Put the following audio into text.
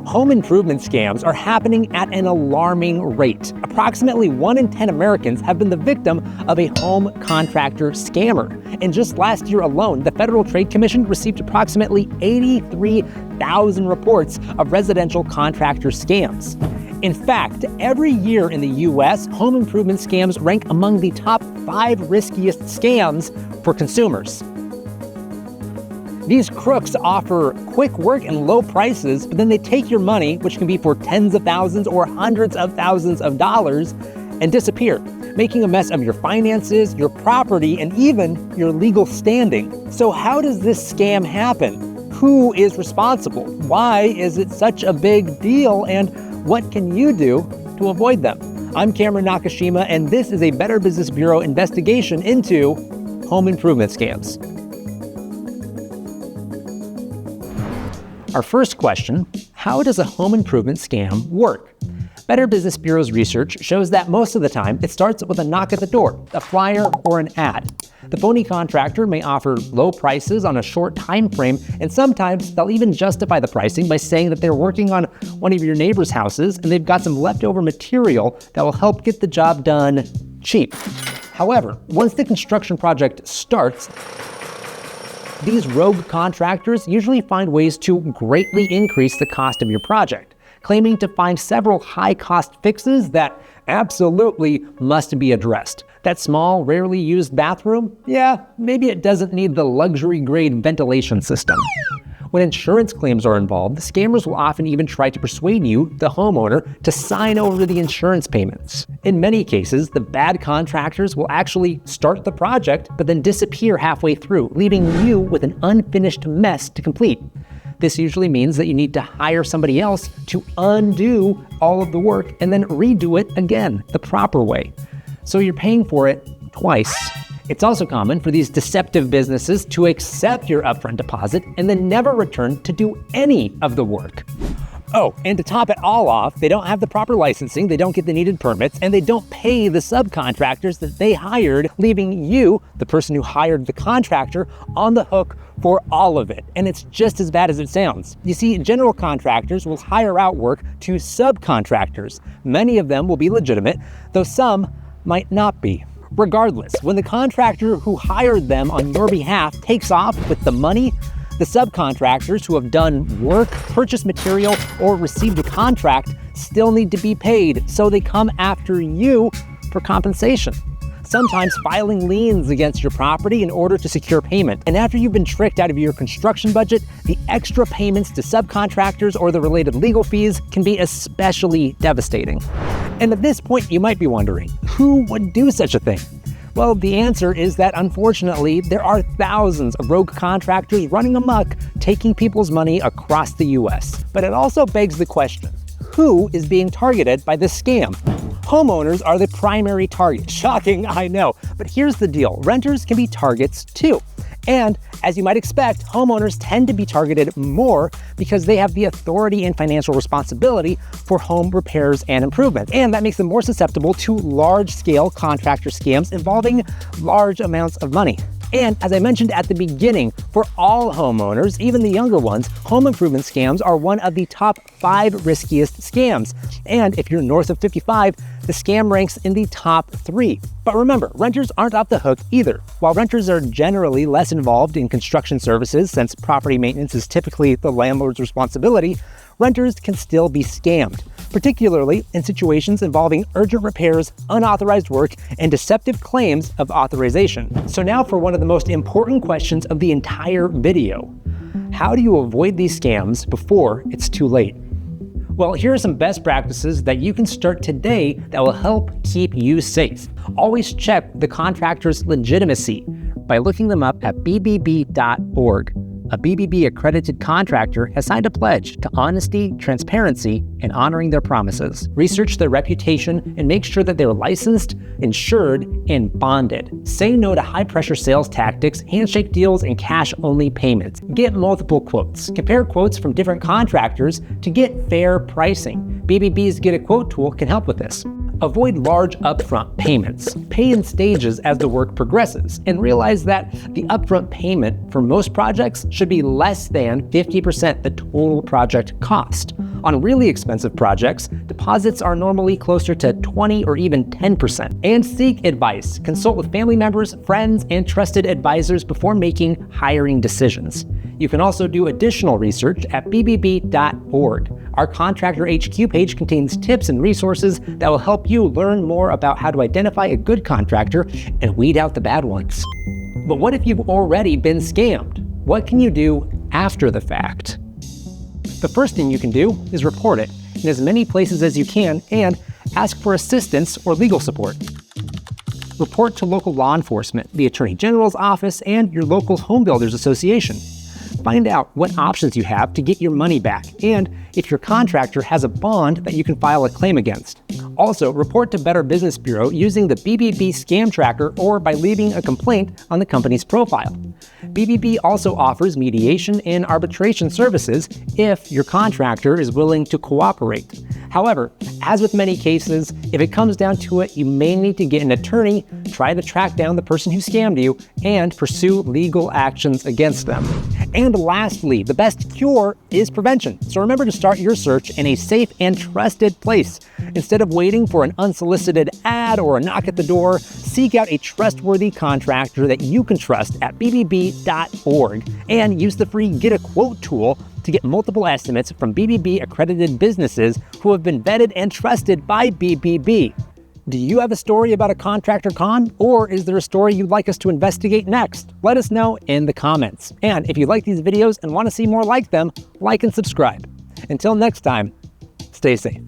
Home improvement scams are happening at an alarming rate. Approximately 1 in 10 Americans have been the victim of a home contractor scammer. And just last year alone, the Federal Trade Commission received approximately 83,000 reports of residential contractor scams. In fact, every year in the U.S., home improvement scams rank among the top 5 riskiest scams for consumers. These crooks offer quick work and low prices, but then they take your money, which can be for tens of thousands or hundreds of thousands of dollars, and disappear, making a mess of your finances, your property, and even your legal standing. So how does this scam happen? Who is responsible? Why is it such a big deal? And what can you do to avoid them? I'm Cameron Nakashima, and this is a Better Business Bureau investigation into home improvement scams. Our first question, how does a home improvement scam work? Better Business Bureau's research shows that most of the time it starts with a knock at the door, a flyer, or an ad. The phony contractor may offer low prices on a short time frame, and sometimes they'll even justify the pricing by saying that they're working on one of your neighbor's houses and they've got some leftover material that will help get the job done cheap. However, once the construction project starts, these rogue contractors usually find ways to greatly increase the cost of your project, claiming to find several high-cost fixes that absolutely must be addressed. That small, rarely used bathroom? Yeah, maybe it doesn't need the luxury-grade ventilation system. When insurance claims are involved, the scammers will often even try to persuade you, the homeowner, to sign over the insurance payments. In many cases, the bad contractors will actually start the project, but then disappear halfway through, leaving you with an unfinished mess to complete. This usually means that you need to hire somebody else to undo all of the work and then redo it again, the proper way. So you're paying for it twice. It's also common for these deceptive businesses to accept your upfront deposit and then never return to do any of the work. Oh, and to top it all off, they don't have the proper licensing, they don't get the needed permits, and they don't pay the subcontractors that they hired, leaving you, the person who hired the contractor, on the hook for all of it. And it's just as bad as it sounds. You see, general contractors will hire out work to subcontractors. Many of them will be legitimate, though some might not be. Regardless, when the contractor who hired them on your behalf takes off with the money, the subcontractors who have done work, purchased material, or received a contract still need to be paid, so they come after you for compensation. Sometimes filing liens against your property in order to secure payment. And after you've been tricked out of your construction budget, the extra payments to subcontractors or the related legal fees can be especially devastating. And at this point, you might be wondering, who would do such a thing? Well, the answer is that unfortunately, there are thousands of rogue contractors running amok, taking people's money across the US. But it also begs the question, who is being targeted by this scam? Homeowners are the primary target. Shocking, I know. But here's the deal, renters can be targets too. And as you might expect, homeowners tend to be targeted more because they have the authority and financial responsibility for home repairs and improvements. And that makes them more susceptible to large-scale contractor scams involving large amounts of money. And as I mentioned at the beginning, for all homeowners, even the younger ones, home improvement scams are one of the top 5 riskiest scams. And if you're north of 55, the scam ranks in the top 3. But remember, renters aren't off the hook either. While renters are generally less involved in construction services, since property maintenance is typically the landlord's responsibility, renters can still be scammed, particularly in situations involving urgent repairs, unauthorized work, and deceptive claims of authorization. So now for one of the most important questions of the entire video. How do you avoid these scams before it's too late? Well, here are some best practices that you can start today that will help keep you safe. Always check the contractor's legitimacy by looking them up at bbb.org. A BBB accredited contractor has signed a pledge to honesty, transparency, and honoring their promises. Research their reputation and make sure that they're licensed, insured, and bonded. Say no to high-pressure sales tactics, handshake deals, and cash-only payments. Get multiple quotes. Compare quotes from different contractors to get fair pricing. BBB's Get a Quote tool can help with this. Avoid large upfront payments. Pay in stages as the work progresses, and realize that the upfront payment for most projects should be less than 50% the total project cost. On really expensive projects, deposits are normally closer to 20 or even 10%. And seek advice. Consult with family members, friends, and trusted advisors before making hiring decisions. You can also do additional research at bbb.org. Our Contractor HQ page contains tips and resources that will help you learn more about how to identify a good contractor and weed out the bad ones. But what if you've already been scammed? What can you do after the fact? The first thing you can do is report it in as many places as you can and ask for assistance or legal support. Report to local law enforcement, the Attorney General's office, and your local home builders association. Find out what options you have to get your money back and if your contractor has a bond that you can file a claim against. Also, report to Better Business Bureau using the BBB Scam Tracker or by leaving a complaint on the company's profile. BBB also offers mediation and arbitration services if your contractor is willing to cooperate. However, as with many cases, if it comes down to it, you may need to get an attorney, try to track down the person who scammed you, and pursue legal actions against them. And lastly, the best cure is prevention. So remember to start your search in a safe and trusted place. Instead of waiting for an unsolicited ad or a knock at the door, seek out a trustworthy contractor that you can trust at bbb.org and use the free Get a Quote tool to get multiple estimates from BBB accredited businesses who have been vetted and trusted by BBB. Do you have a story about a contractor con, or is there a story you'd like us to investigate next? Let us know in the comments. And if you like these videos and want to see more like them, like and subscribe. Until next time, stay safe.